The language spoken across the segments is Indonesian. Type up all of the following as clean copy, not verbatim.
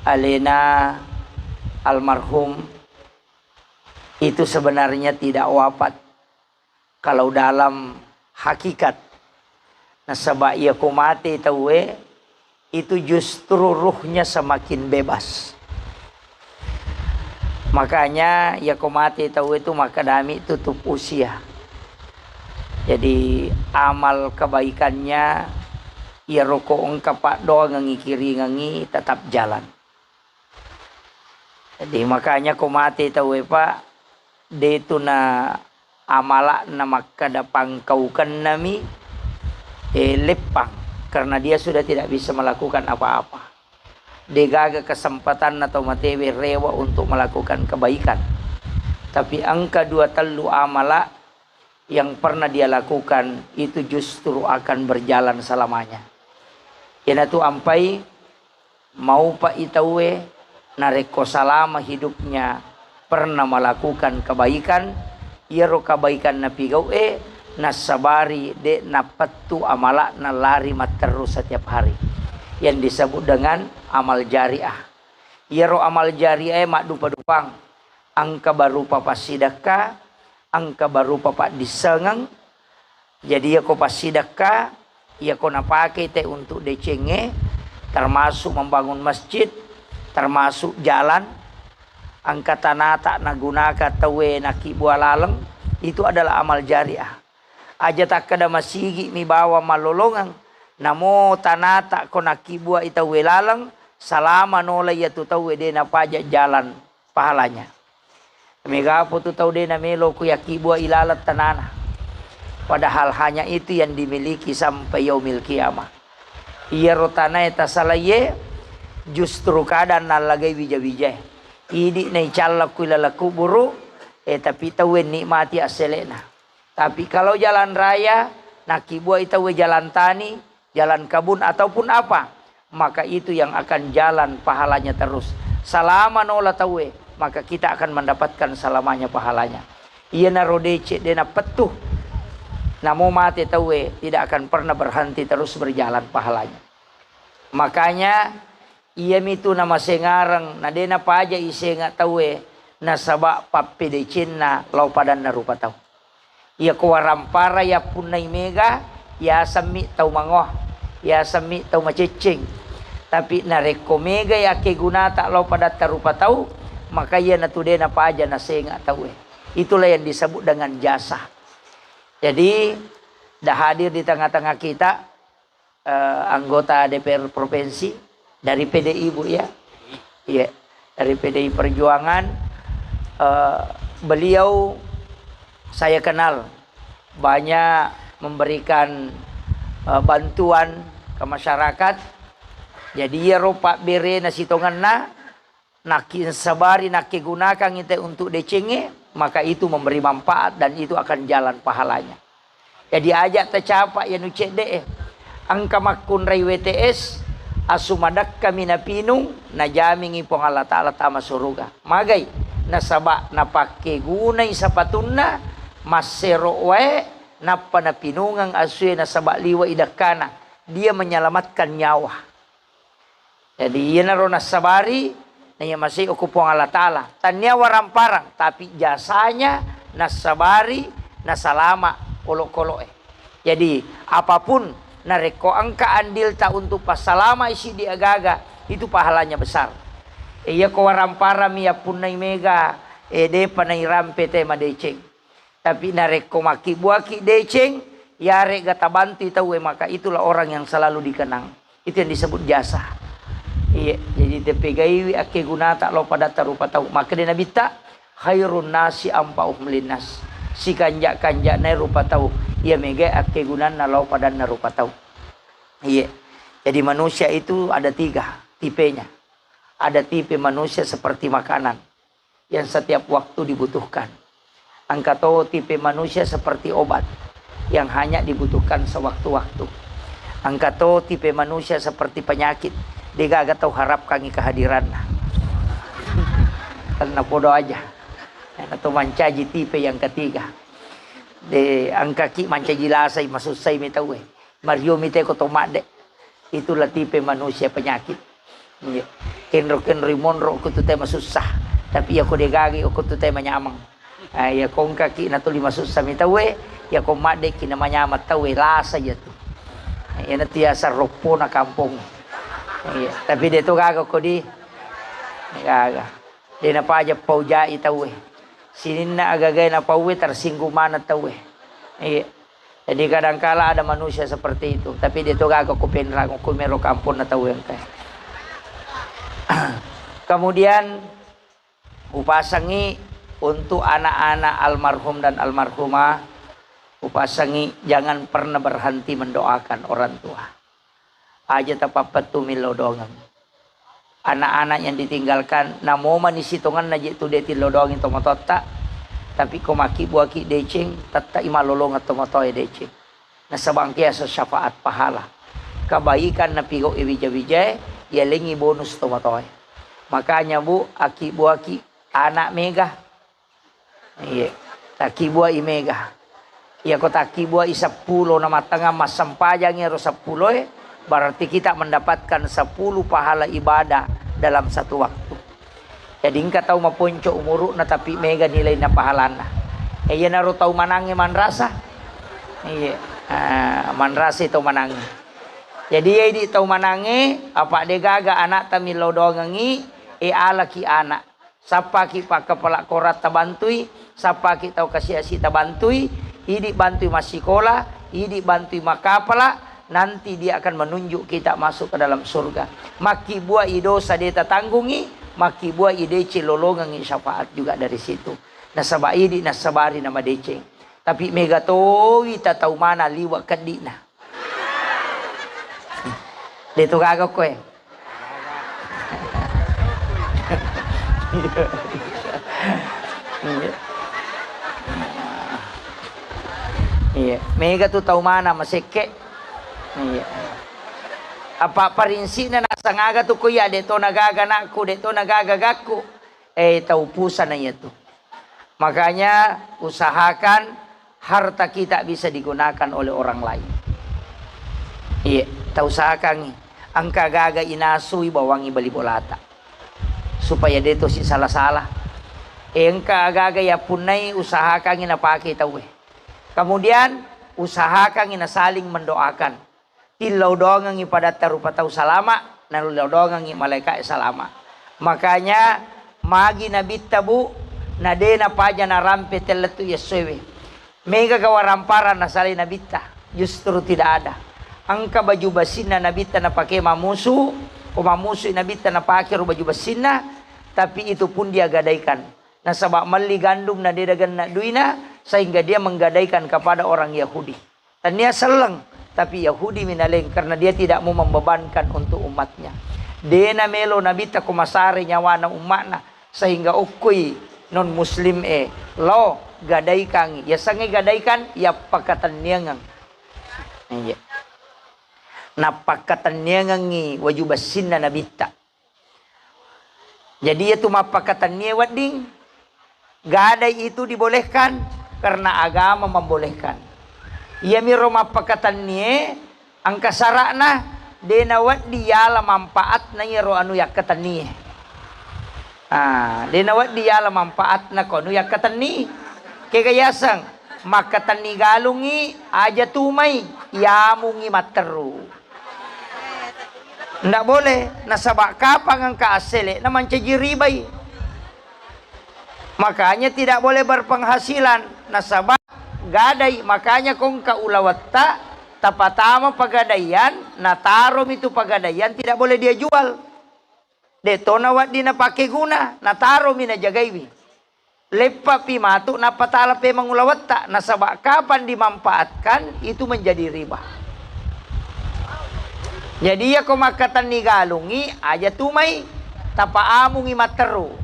alena almarhum itu sebenarnya tidak wafat kalau dalam hakikat. Nasaba ia ko mati tawe itu justru ruhnya semakin bebas. Makanya ya ko mati tawe itu maka dami tutup usia. Jadi amal kebaikannya ia roko engka pak doa ngangi kiri ngangi tetap jalan. Jadi makanya ko mati tawe pak de tu na amala na makada pangkaukan nami lepang karena dia sudah tidak bisa melakukan apa-apa. Degaga kesempatan atau matewe rewa untuk melakukan kebaikan. Tapi angka 2 telu amala yang pernah dia lakukan itu justru akan berjalan selamanya. Yana tu ampai mau pak itawe nareko salama hidupnya pernah melakukan kebaikan, iro kebaikan na pigau nasabari de napatu amala na lari terus setiap hari yang disebut dengan amal jariah. Iro amal jariah mak dupa-dupang angka baru papa sidaka, angka baru papa disengang. Jadi ya ko pasidaka, ya ko napake te untuk decenge, termasuk membangun masjid, termasuk jalan. Angka tanata nagunaka tawe naki buah laleng itu adalah amal jariah. Aja tak kada masigi mi bawa malolongang namo tanata ko naki buah itawe laleng salama nola ya tu tawe de na pajak jalan pahalanya. Mega po tu tawe de na melo ku yaki buah ilalat tanana. Padahal hanya itu yang dimiliki sampai yaumil kiamah. Iya rotana eta salaye justru kadang nalagay bija-bija. Idi na icalak kuilala kuburu tapi tawe nikmati aselena. Tapi kalau jalan raya nakibua itawe jalan tani, jalan kabun ataupun apa, maka itu yang akan jalan pahalanya terus. Salama nola tawe, maka kita akan mendapatkan selamanya pahalanya. Iya na rodece dena petuh. Namo mati tawe tidak akan pernah berhenti terus berjalan pahalanya. Makanya iya mitu nama sengarang na dena paja isenga tawe na saba papedecin na lau padan na rupa tau. Iya ko warampara ya punay mega ya sami tau mangoh ya sami tau macecing. Tapi na reko mega ya ke gunata lau padan na rupa tau maka iya na tu dena paja na senga tawe. Itulah yang disebut dengan jasa. Jadi dah hadir di tengah-tengah kita anggota DPR provinsi dari PDI Bu ya. Iya, dari PDI Perjuangan. Beliau saya kenal banyak memberikan bantuan ke masyarakat. Jadi ya ropa bere nasitongan nakin sabari naki gunakan itu untuk decenge, maka itu memberi manfaat dan itu akan jalan pahalanya. Jadi ajak tercapai yang ucek deh angka makun rai WTS asumadak kami na pinung na jaming ipong Allah Ta'ala tama suruga. Magay nasaba napake gunay sa patunna masero wae napa na pinungang aswe nasaba liwa idakana. Dia menyelamatkan nyawa. Jadi yan naroon nasabari na yung masih ukupong Allah Ta'ala. Tanya waramparang tapi jasanya nasabari nasalama kolo-kolo Jadi apapun nareko angka andil ta untuk pasalama isi di agaga itu pahalanya besar. Iya ko warampara mia punay mega de panay rampe te madeceng. Tapi nareko maki buaki deceng yare gatabanti tawe maka itulah orang yang selalu dikenang. Itu yang disebut jasa. Iya jadi tepegaiwi ake gunata lo pada tarupa tahu maka de nabita khairun nasi ampauhum linnas. Si kanjak-kanjak na rupa tahu ia mega ake gunan na lau padan na rupa tahu. Iya. Jadi manusia itu ada 3 tipenya. Ada tipe manusia seperti makanan yang setiap waktu dibutuhkan. Angka tahu tipe manusia seperti obat yang hanya dibutuhkan sewaktu-waktu. Angka tahu tipe manusia seperti penyakit. Dia gak tahu harap kangi kehadiran. Karena podo aja. Atau mancaji tipe yang ketiga. De angka ki mancaji lasai masuk saya mitawe. Mario mite ko tomade. Itulah tipe manusia penyakit. kenro monro ko tu tema susah tapi ya ko degagi ko tu tema nyamang ya kong kaki na tu lima susah mitawe ya ko made ki na manyamat tawe lasa ya tu ya na tiasa ropo na kampung ya tapi de to gaga ko di gaga de na paja pauja itawe sinin na agagay na pauwi tersinggung mana tawe iya. Jadi kadangkala ada manusia seperti itu, tapi dia tuh gak kupenrang kumero kampun atau yang kayak. Kemudian upasangi untuk anak-anak almarhum dan almarhumah, upasangi jangan pernah berhenti mendoakan orang tua. Aja tapapat tu milodongan. Anak-anak yang ditinggalkan, namo manisitongan naji tu dia tilodongin tomatota. Tapi ko maki buaki deceng tatta imalolong atau matoy deceng na sabangkya sa syafaat pahala kebaikan na pigo ibija-bija ya lengi bonus to matoy makanya bu aki buaki anak mega iya taki bua imega ya ko taki bua isapulo na matanga masampajang ero 10 berarti kita mendapatkan 10 pahala ibadah dalam satu waktu. Jadi engkau tahu mapunco umuru na tapi mega nilai na pahalana. Iya naru tahu manangi manrasa. Iya, manrasa itu manangi. Jadi ya di tahu manangi apa de gaga anak tamilo dongangi ala ki anak. Sapa ki pak kepala korat tabantui, sapa ki tahu kasih asi tabantui, idi bantui masikola, idi bantui makapala, nanti dia akan menunjuk kita masuk ke dalam surga. Maki buah idosa dia tanggungi. Maki buah idece lolongan syafaat juga dari situ. Nasaba idi nasabari nama deceng. Tapi mega towi ta tahu mana liwa kadina. Deto kagak koe. Iya, mega tu tahu mana maseke. Iya. Apa parinsi na nasangaga tu kuya deto nagaga naku deto nagaga gaku taupusan na itu. Makanya usahakan harta kita bisa digunakan oleh orang lain. Iya, usahakan ang kagaga inasui bawangi bali bolata supaya deto si salah-salah. Ang kagaga ya punay usahakan inapake tawe. Kemudian usahakan ina saling mendoakan. Tilau dongang pada tarupa tahu salama, nalulau dongang malaikat salama. Makanya magi nabi tabu nadena paja na rampe teletu yesewe. Mega gawaramparan na sali nabita justru tidak ada. Angka baju basina nabita na pakai mamusu, o mamusu nabita na pakai baju basina, tapi itu pun dia gadaikan. Nasabak mali gandum na dedagan na duina sehingga dia menggadaikan kepada orang Yahudi. Dan dia seleng. Tapi Yahudi minaleng karena dia tidak mau membebankan untuk umatnya. Dena melo nabita kumasari nyawa na umatna sehingga ukui non muslim lo gadaikan ya sange gadaikan ya pakatan niangang. Iya. Napakatan niangangi wajubasin na nabita. Jadi itu mapakatan niya wading. Gadai itu dibolehkan karena agama membolehkan. Ia miro mapakatan niye ang kasarana denawat diyala manfaat na iro anu yakatan niye. Denawat diyala manfaat na ko anu yakatan ni. Kegayasang makatan ni galungi aja tumay yamungi materu. Ndak boleh nasabak kapang ang kaasele naman cajiribay. Makanya tidak boleh berpenghasilan nasabak gadai. Makanya kung kaulawatta tapatama pagadayan natarom itu pagadayan tidak boleh dia jual. Deto nawat di napake guna natarom ina jagaywi. Lepa pimatu napatala pe mangulawatta nasabak kapan dimanfaatkan itu menjadi riba. Jadi ya kumakatan ni galungi aja tumay tapaamungi materu.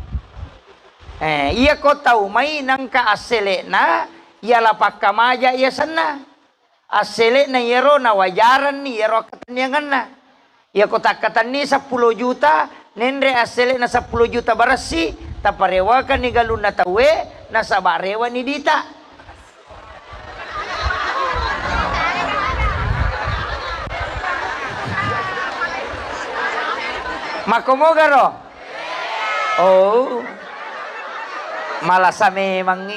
Iya ko tahu may nang kaasele na ia lapak kamaja ia sana asele na yero na wajaran ni yero katanyangan na ia ko takatan ni 10 juta nendre asele na 10 juta barasi taparewakan ni galun na tawe na sabarewa ni dita. Makumugaro. Oh. Malah sa memang ni.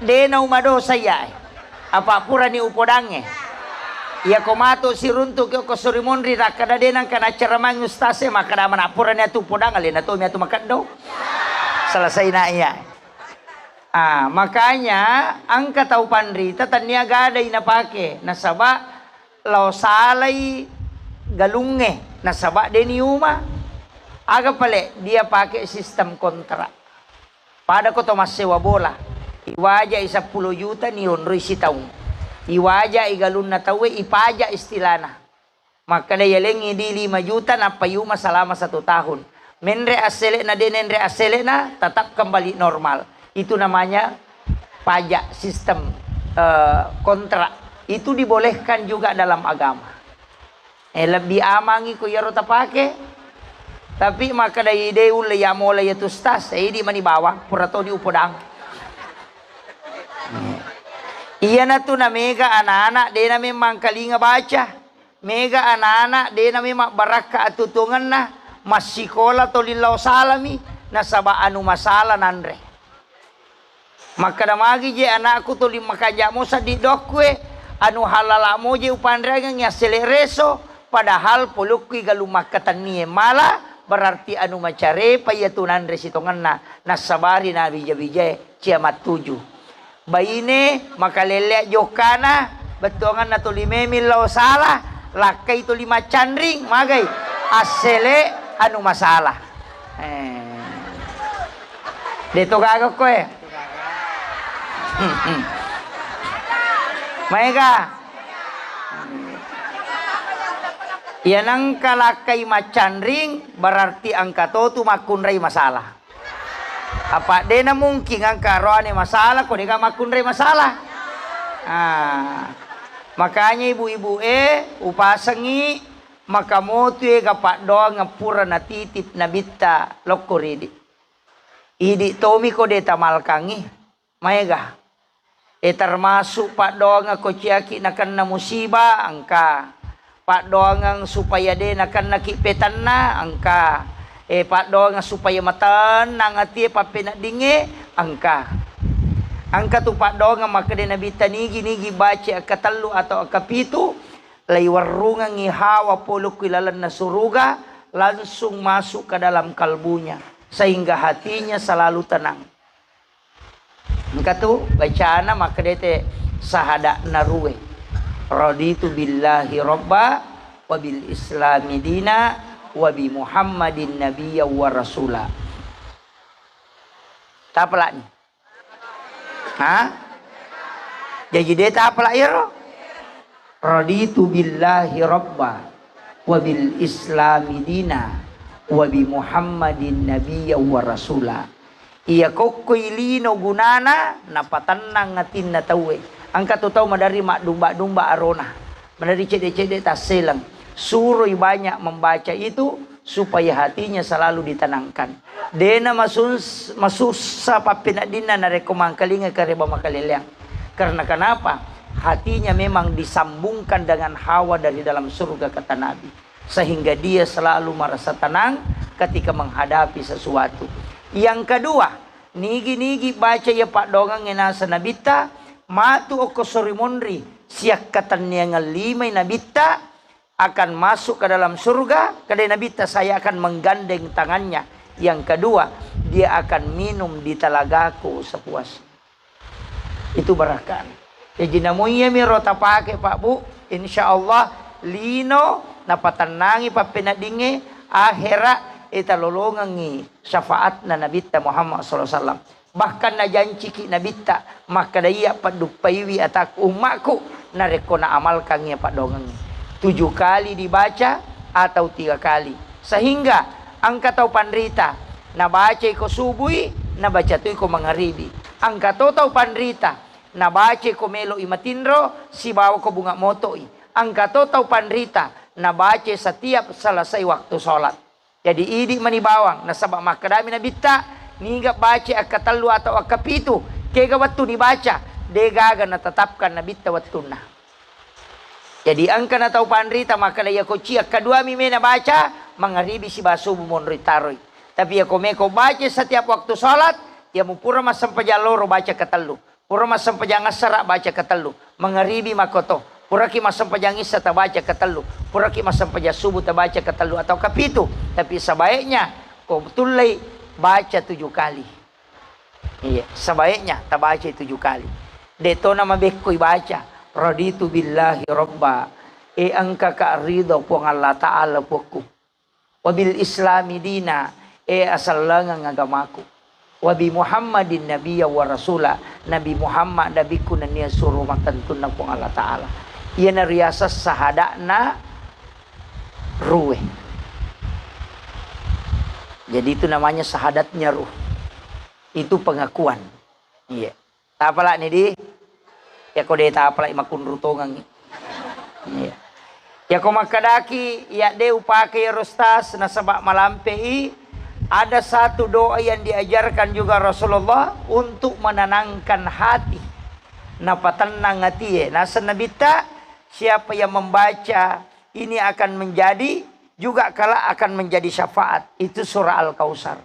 Dena umado saya. Apa pura ni upodange. Ia komato si runtuk yo ko surimonri rakada denang kana ceramang ustase makada mana pura ni atu podang alena to mi atu makado. Selesai na iya. Makanya angka tau pandrita tania gada ina pake nasaba lau salai galunge nasaba deni uma aga pale dia pakai sistem kontrak pada ko to sewa bola iwaja 10 juta ni onroi si taung iwaja igalun na tawe ipaja istilana maka dia lengi di 5 juta na payuma selama 1 tahun menre asele na denenre asele na tetap kembali normal itu namanya pajak sistem kontrak itu dibolehkan juga dalam agama. Lebih amangi ko yaro tapake. Tapi maka dai deul ya mola ya tustas, di mani bawang purato di upodang. Iya na tu na mega anak-anak de na memang kalinga baca. Mega anak-anak de na memang baraka atutungan na masikola to lillaw salami nasaba anu masalah nanre. Maka damagi je anakku to limakaja mo sa didokwe anu halala mo je upandragang ya selereso padahal pulukki galumakatan niye mala berarti anu macare payatunan resitongan na sabari na bija-bija ciamat 7 baine makalele jokana betongan na tulimemil law salah lakai tu 5 candring magay asele anu masalah dito gagok ko Maega. Yan ang kalakay macandring berarti angka to makunray masalah. Apa de na mungkin ang karoane masalah ko di ka makunray masalah. Makanya ibu-ibu upasangi makamoto kapak doang ngapura na titip na bitta lokoridi. Idi tomi ko de tamalkangi. Maega. Termasuk pak doang ako ciaki nakan na musibah angka pak doang supaya de nakan nakipetan na angka pak doang supaya matan nang ati papena dinge angka tu pak doang maka de nabita nigi baca akatalu atau akapitu lay warungan ngihawa puluk kilalan na suruga langsung masuk ke dalam kalbunya sehingga hatinya selalu tenang. Maka tu bacaan maka dia sahada naruwe raditu billahi robba wa bil islami dina wa bi muhammadin nabiyya wa rasula. Tak apa ni? Jadi dia tak apa ya? Raditu billahi robba wa bil islami dina wa bi muhammadin nabiyya wa rasula. Iya kokoy lino gunana napatanang ngatin na tawe. Ang katutaw madari dumba arona. Madari cede-cede taselang. Suruh banyak membaca itu supaya hatinya selalu ditenangkan. Dena masusa papinadina na rekomang kalinga kareba makaliliang. Karena kenapa? Hatinya memang disambungkan dengan hawa dari dalam surga kata Nabi. Sehingga dia selalu merasa tenang ketika menghadapi sesuatu. Yang kedua, nigi baca ya pak dongang nasa nabita matu oko sorimonri siak katan yang limay nabita akan masuk ke dalam surga. Kadai nabita saya akan menggandeng tangannya. Yang kedua, dia akan minum di talagaku sepuas. Itu barakan. Jadi namunya mi rota pake pak bu, insya Allah lino napatanangi papinadinge akhirat lolongangi syafaat na nabita Muhammad SAW. Bahkan na janji ki nabita maka daya padupaiwi atak umakku na reko na amalkan ya pak dongang 7 kali dibaca atau 3 kali sehingga angka tau pandrita na baca ko subui na baca tu ko mangaribi angka tau pandrita na baca ko melo imatindro si bawa ko bunga motoi angka tau pandrita na baca setiap selesai waktu sholat. Jadi idi mani bawang nasabak makadami nabita niga baca akatalu atau akapitu kega waktu dibaca degaga na tetapkan na bitta wattuna. Jadi angka na tau panrita maka ya ko cia kedua mime na baca mangaribi si basubu monri taroi. Tapi ya ko meko baca setiap waktu salat ya mupura masam pajaloro baca ketelu. Pura masam pajang asara baca ketelu. Mangaribi makoto. Pura ki masam pajang isa ta baca ketelu. Pura ki masam pajang subuh ta baca ketelu atau kapitu. Tapi sebaiknya ko tulai baca 7 kali. Iya, sebaiknya ta baca 7 kali. Deto nama bekoi baca. Raditu billahi robba. Angka ka ridho po ng Allah Ta'ala po ko. Wabil islami dina. Asal lang ang agamaku. Wabi Muhammadin nabiya wa rasula. Nabi Muhammad nabi ko na niya suruh matantun na po ng Allah Ta'ala. Iyan na riyasas sahada na ruwe. Jadi itu namanya sahadatnya ruh. Itu pengakuan. Iya. Tapala ni di. Ya ko deta apalai makun rutongang. Ya. Ya ko makadaki ya de upake rustas na sabak malampei ada satu doa yang diajarkan juga Rasulullah untuk menenangkan hati. Napa tenang hati nasa nabita siapa yang membaca ini akan menjadi juga kala akan menjadi syafaat. Itu surah Al-Kautsar.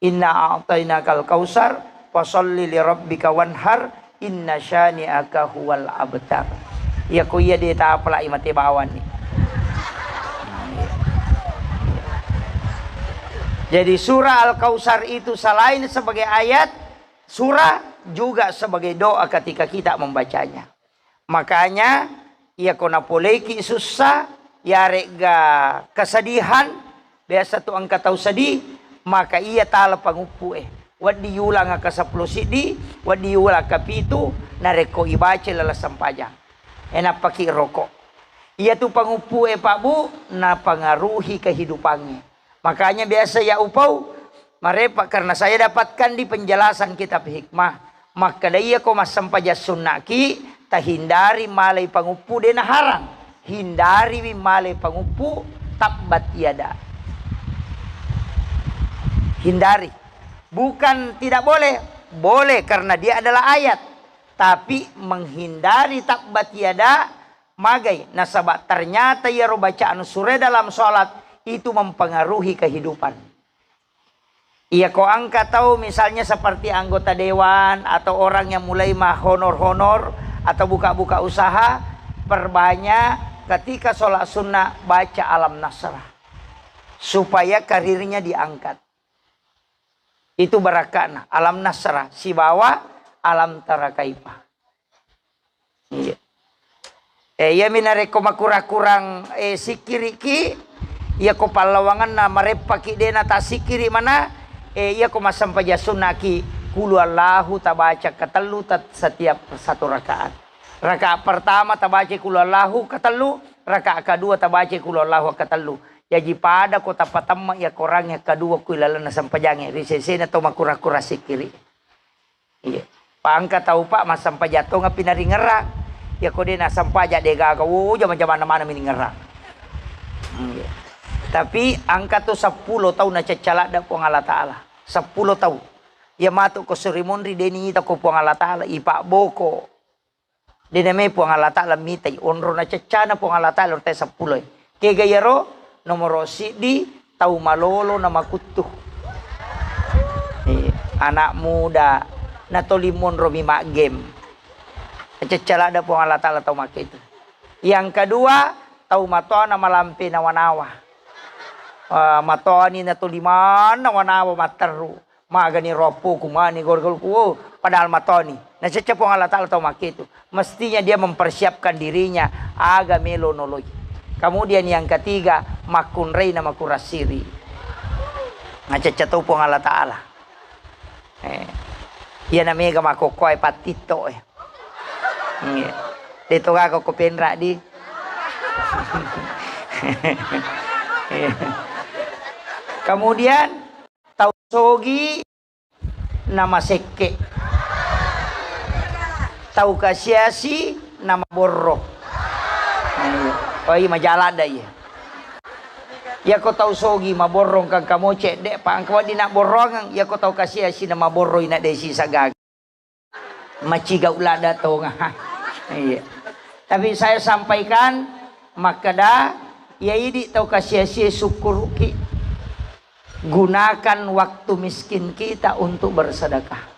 Inna a'tainakal kautsar fasholli li rabbika wanhar. Inna syani'aka huwal abtar. Ya ko iya di tapala imate bawan ni. Jadi surah Al-Kautsar itu selain sebagai ayat, surah juga sebagai doa ketika kita membacanya. Makanya ya ko napoleki susah, ya rega kesedihan, biasa tu angka tau sedih, maka ia tala pangupu Wadi yulang ka 10 sidi, wadi yulang ka 7, nareko ibaca lalasam pajang. Enak pakai rokok. Ia tu pangupu Pak Bu, na pengaruhi kehidupannya. Makanya biasa ya upau, marepa karena saya dapatkan di penjelasan kitab hikmah. Maka dia ko masam paja sunnaki, tahindari malai pangupu dena harang. Hindari malai pangupu, tabbat yada. Hindari. Bukan tidak boleh, boleh karena dia adalah ayat. Tapi menghindari takbat tiada magai. Nasabak ternyata ya bacaan surah dalam sholat itu mempengaruhi kehidupan. Iya kau angkat tahu misalnya seperti anggota dewan atau orang yang mulai mah honor-honor atau buka-buka usaha, perbanyak ketika sholat sunnah baca alam nasrah supaya karirnya diangkat. Itu barakana alam nasrah si bawah alam tarakaipa. Iya. Ya minare ko makura-kurang sikiriki ya ko palawangan na marepaki dena ta sikiri mana ya ko masampaja sunaki kulu Allahu tabaca katelu setiap satu rakaat. Rakaat pertama tabaca kulu Allahu katelu, rakaat kedua tabaca kulu Allahu katelu. Jadi pada kota patama ya korangnya kedua kuilala na sampajangnya risesena to makura-kura sikiri. Iya. Pangka tahu Pak mas sampajato nga pinari ngerang. Ya ko din na sampaja de gaga jaman-jaman mana mini ngerang. Iya. Tapi angka to 10 tahun na cacala da po Allah Taala. 10 tahun. Ya mato ko surimonri deni ita ko po Allah Taala ipa boko. Diname po Allah Taala mitay onro na cacana po Allah Taala orte 10. Kegayaro nomor sidi tahu malolo na makutuh. Anak muda na tolimon romi mak game. Cecala ada po Allah Taala tahu mak itu. Yang kedua tahu matoa na malampi na wanawa. Matoa ni na toliman na wanawa mataru. Magani ropo kumani gorgol ku padahal matoni. Na cecala po Allah Taala tahu mak itu. Mestinya dia mempersiapkan dirinya aga melo noloy. Kemudian yang ketiga makun rei na makurasiri. Ngacacatu po Allah Taala. Iya na mega makokoy patito Dito ka ko penra di. Kemudian tau sogi nama seke. Tau kasiasi nama borro. Oh iya majalah dah ya. Ya kau tahu sogi maborong kang kamu cek dek pak angkau di nak borong ya kau tahu kasih si nama borong nak desi sagag. Maciga ulada to nga. Iya. Tapi saya sampaikan maka dah ya ini tau kasih syukur ki. Gunakan waktu miskin kita untuk bersedekah.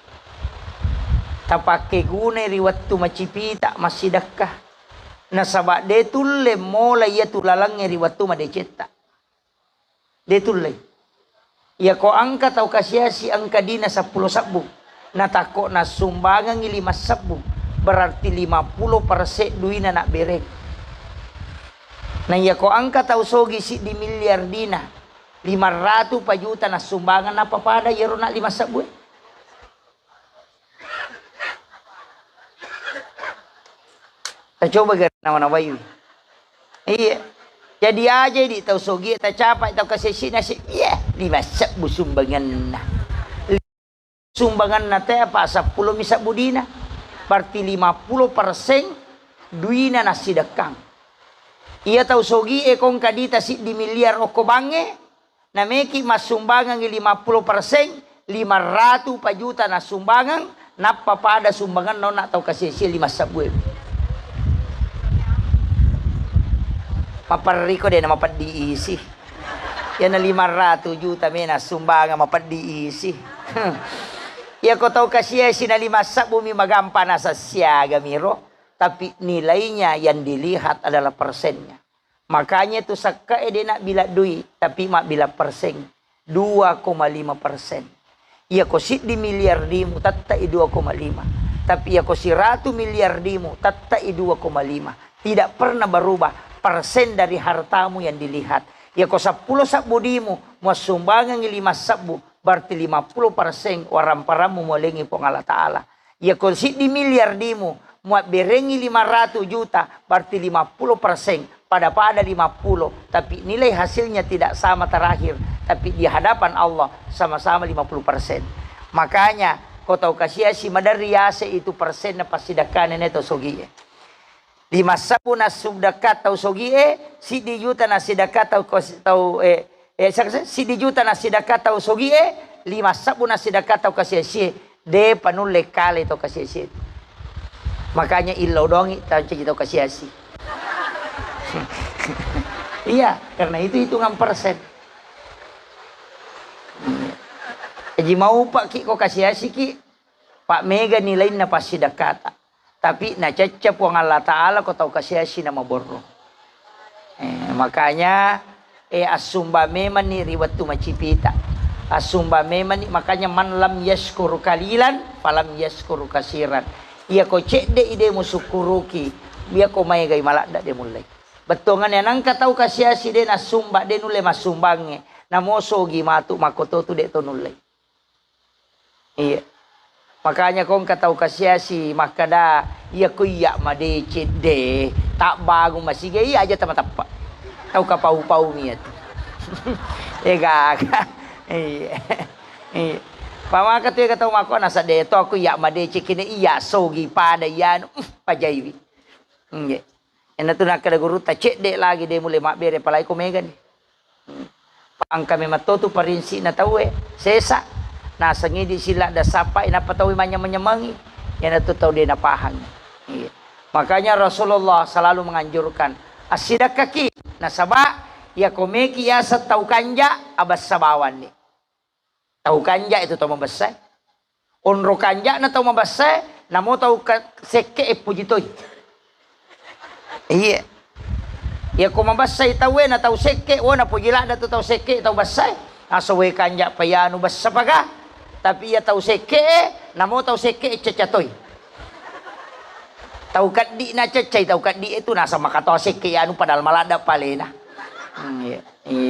Tak pakai guna waktu macipita masih sedekah. Nasabak detulle mulai ya tulalang waktu madeceta. Detulle. Ya ko angka tau kasih si angka dina 10 sabu. Natako na sumbangan 5 sabu. Berarti 50% duina nak berek. Nah ya ko angka tau sogi si di miliar dina 500 juta na sumbangan apa pada ya nak 5 sabu. Tak coba nama-nama yui. Iya. Jadi aja di tau sogi tak capai tau kasih si nasi. Iya, 5 sabu sumbangan na. Sumbangan na teh apa 10 misa budina. Berarti 50% duina na sedekah. Ia tahu sogi kong kadita si di miliar oko bange. Na meki mas sumbangan 50%, 500 juta na sumbangan, napa pada sumbangan no nak tahu kasih si 5 sabu. Papariko din na mapad diisi. Yan na 500 juta mena sumbangan mapad diisi. Ya ko tahu kasih si na 5 sabu mi magampa na sa siaga miro. Tapi nilainya yang dilihat adalah persennya. Makanya itu sakka nak bila duit. Tapi mak bila persen. 2,5%. Ya ko si di miliar dimu tatai 2,5. Tapi ya ko si 100 miliar dimu tatai 2,5. Tidak pernah berubah. Persen dari hartamu yang dilihat. Ya ko 10 sabu dimu. Mau sumbangan 5 sabu. Berarti 50% orang paramu molengi pong Allah Ta'ala. Ya ko si di miliar dimu. Muat berengi 500 juta. Berarti 50%. Pada 50. Tapi nilai hasilnya tidak sama terakhir. Tapi di hadapan Allah sama-sama 50%. Makanya kau tahu kasih si madariase itu persen na pasidakanan itu sogie. 5 sabu na sudakat tau sogie. Si di juta na sidakat tau si di juta na sidakat tau sogie. 5 sabu na sidakat tau kasih si. De panule kale tau kasih si. Makanya ilau dongi tau kasih si. Iya, karena itu hitungan persen. Jadi mau Pak Ki kok kasih asi Ki. Pak Mega nilai na pasti dakata. Tapi na cecep wang Allah Ta'ala kau tahu kasih asi nama borro. Makanya asumba memang ni riwat tu macipita. Asumba memang ni makanya man lam yashkuru kalilan falam yashkuru kasiran. Ia ko cek de ide musukuruki. Biar ko may gay malak dak de mulai. Betongan yang nangka tahu kasih asi de na sumba de nule masumbange. Na moso gimatu makoto tu de to nule. Iya. Makanya kong katau kasih asi makada iya ko iya made cede tak bagu masih gay aja tapa-tapa. Tahu ka pau-pau niat. Gak. Iya. Iya. Pamaka tu katau mako nasa de to aku iya made cekine iya sogi pada yan pajaiwi. Iya. Ena tu nak kada guru ta cek dek lagi de mulai mak bere palai ko megan. Pang kami matotu parinsi na tawe sesa. Na sangi di sila da sapa ina patawi menyemangi. Ena tu tahu de na pahang. Iya. Makanya Rasulullah selalu menganjurkan asidakaki nasaba ya komeki ya setau kanja abas sabawan ni. Tahu kanja itu tahu membesai. Onro kanja na tahu membesai. Namo tahu seke pujitoy. Iya. Ya ko mabasay tawe na taw seke o na pugila na to taw seke taw basay. Asawe kanya payano basa paga. Tapi ya taw seke namo taw seke cecatoy. Taw kaddi na cecay taw kaddi itu nasa makato seke anu padal malada palena. Iya.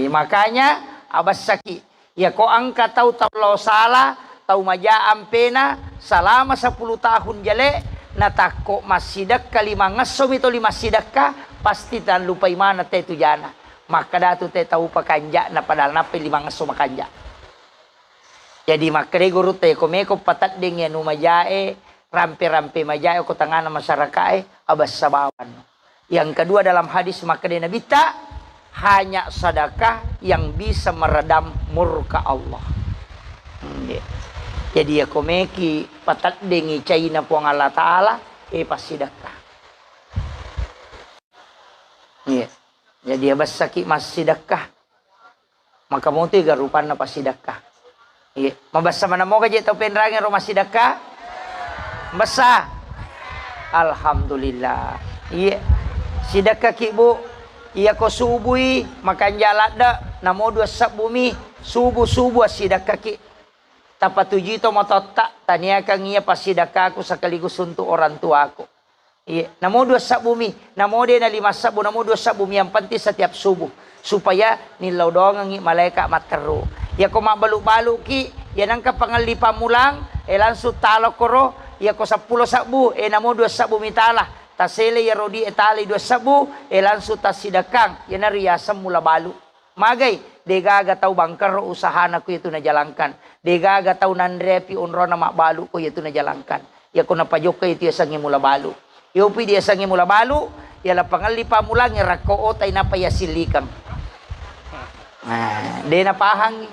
Makanya abasaki ya ko angka taw taw sala taw majaam pena selama 10 tahun jale. Natako masidak kalima ngasom itu 5 sidakka pasti tan lupa mana te tu jana maka datu te tahu pakanja na padal na 5 ngasom makanja. Jadi makre guru te komeko patat ding ya numajae rampe-rampe majae ko tangana masyarakat abas sabawan. Yang kedua dalam hadis makre Nabi ta hanya sedekah yang bisa meredam murka Allah. Jadi ako meki patat dengi cai na po ang Allah Ta'ala pasidakah. Iya. Jadi abasaki mas sidakah. Maka mo ito garupan na pasidakah. Iya. Mabasa man mo kaya ito penrangin rumah sidakah. Basa. Alhamdulillah. Iya. Sidakah kibu. Iya ko subui makan jalat da. Namo dua sab bumi. Subuh sidakah ki. Tapatuji to matotak. Tania kang iya pasidakah aku sekaligus untuk orang tua aku. Iya, namo dua sab bumi, namo dia na 5 sabu, namo 2 sab bumi yang penting setiap subuh supaya nilaw dong ang malaikat matero. Ya ko mabaluk-baluk ki, yan ang kapangalipa mulang, langsung talo koro, ya ko 10 sabu, namo 2 sabu mitala, tasele ya rodi etali 2 sabu, langsung tasidakang, yan na riyasam mula balu. Magay, degaga tau bangkar usaha na ko ito na jalankan. Degaga tau nandrepi unro na mabalu ko ito na jalankan. Ya ko napajok ko ito yasang mula balu. Yopi dia sangi mula balu, ialah pangalipa mulang rako tay na payasilikang. Nah, dia na pahang.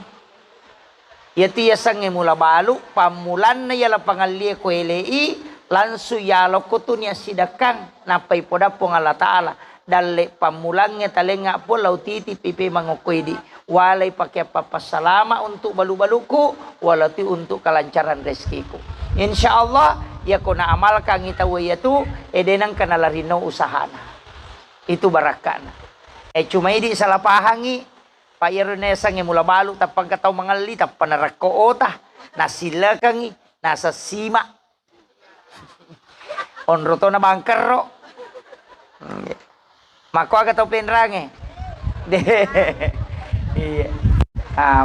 Ya tiya sangi mula balu, pamulan na ialah pangalia ko elei, lansu yalo ko tu niya sidakang napay poda po ng Allah Ta'ala. Dali pamulangnya talenga po lautiti pipi mangukwedi. Walay pakai papasalama untuk balu-baluku, walati untuk kelancaran rezekiku. Insyaallah ya ko na amalkan itawa yatu edenang kanalarino usahana. Itu barakana. Cuma idi salah pahangi payarone sange mula balu tapang kataw mangali tapan narako ota nasila kangi nasa sima. Onroto na bangkero. Mako aga tau penrange. Iya.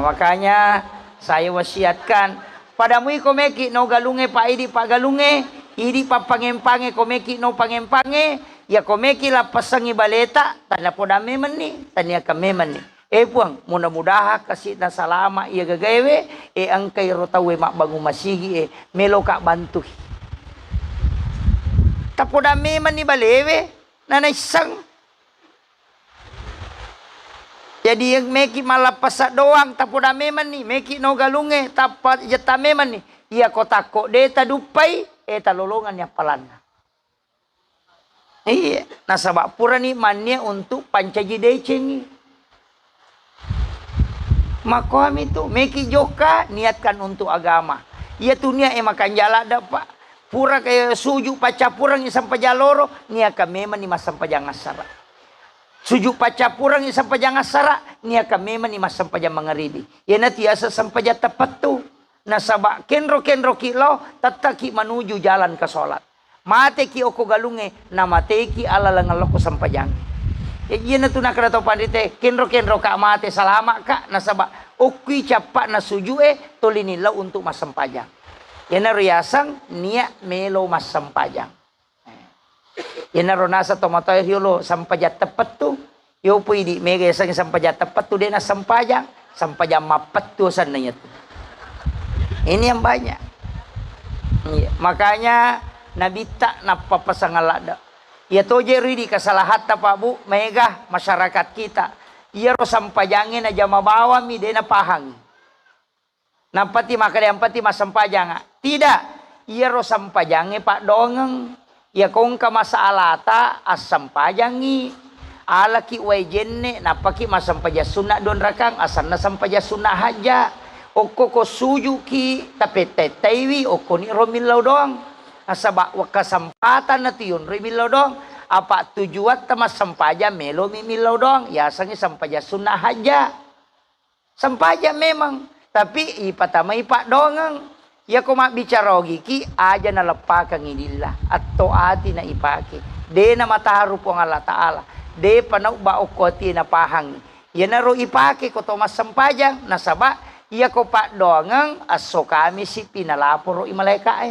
Makanya saya wasiatkan padamu komeki no galunge pa idi pa galunge idi pa pangempange komeki no pangempange ya komeki la pasangi baleta tanya podame meni tanya kame meni puang mudah-mudahan kasih na salama ia gagawe angkai rotawe mak bangu masigi melo ka bantu tapodame meni balewe nanay sang. Jadi yang meki malapasa doang tapoda meman ni meki no galunge tapat jeta meman ni ia kota ko deta dupai lolongan ya palana. Iya nasabak pura ni mannya untuk pancaji decengi. Maka kami tu meki joka niatkan untuk agama. Ia tunia makan jala dapat pura kayak suju paca purang sampai jaloro niakan meman ni masam pajangan sara. Sujuk paca purang sampai jangan sara ni akan memang ni mas sampai jam mangaribi. Ya nanti asa sampai jam tepat tu. Nasabak kenro kilo tataki menuju jalan ke solat. Mate ki oko galunge na mate ki ala langaloko sampai jang. Ya nanti nak kena tahu pandite kenro ka mate salama ka nasabak okui capak na sujue tolinilau untuk mas sampai jang. Ya na riasang niat melo mas sampai jang. Nasa tomatoy hiolo sampajat tepat tu yo pwede mega sang sampajat tepat tu dia na sampajang mapat tu sananya tu ini yang banyak makanya nabi tak napa pasangalada ya toje ridi kesalahan pak bu mega masyarakat kita iya ro sampajangin aja mabawa mi dia na pahang napati makadempati masampajang tidak iya ro sampajange pak dongeng ya kung ka masalata asam pajangi alaki wajenne napaki masampaja sunna don rakang asan na sampaja sunna haja oko ko sujuki tapi tetaiwi oko ni romilaw dong asaba wakasampatan na tiyon romilaw dong apa tujuan tamas sampaja melo mimilaw dong ya sangi sampaja sunna haja sampaja memang tapi ipatamay pa dongang ya ko bicara giki aja na lepakang inillah atau ati na ipake de na mataharu po ang Allah Ta'ala de panau ba okoti na pahang ya na ro ipake ko to mas sampajang nasaba iya ko pa dongang aso kami si pinalaporo imalaika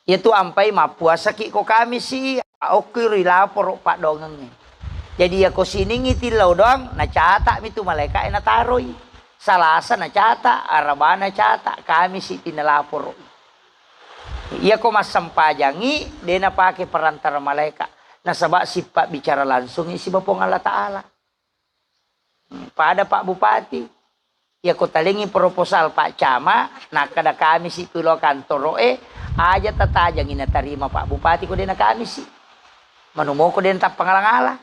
ya tu ampai mapuasa ki ko kami si okiri laporo pa dongang jadi ya ko sining itilaw dong na cata mi tu malaika na taroy salasa na cata, arabana cata, kami si pinalaporo. Iya ko mas sampajangi, de na pake perantara malaikat. Nasaba si Pak bicara langsung si Bapong Allah Ta'ala. Pada Pak Bupati. Ya ko talingi proposal Pak Cama, nah kada kami si pilo kantor aja tatajang inatarima Pak Bupati ko din na kami si. Manumo ko din tak pangalang-ala.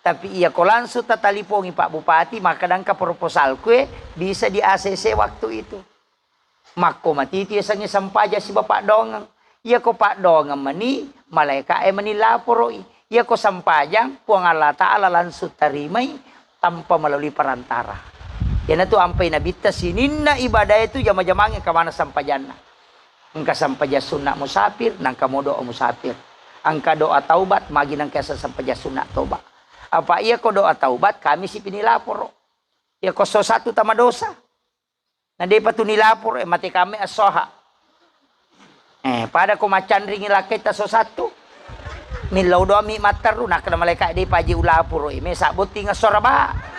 Tapi iya ko langsung tatalipongi Pak Bupati, maka dan ka proposal ko bisa di ACC waktu itu. Mako matiti sang sampaja si Bapak Dongang. Iya ko Pak Dongang mani, malaika mani laporo. Iya ko sampajang, puang Allah Ta'ala langsung tarimai tanpa melalui perantara. Yan na to ampay nabita sininna ibadah itu jama-jamangin kamana sampajanna. Angka sampaja sunna musafir, nangka modo musafir. Angka doa taubat, magi nang kesa sampaja sunna toba. Apa iya ko doa taubat, kami si pinilapor. Iya ko so satu tama dosa. Na di pa to nilapor, mati kami asoha. Pada ko macan ringi lakit ta so satu. Milaw do mi mataru, nakana malaikat di paji ulapor. May sabot tinga soraba.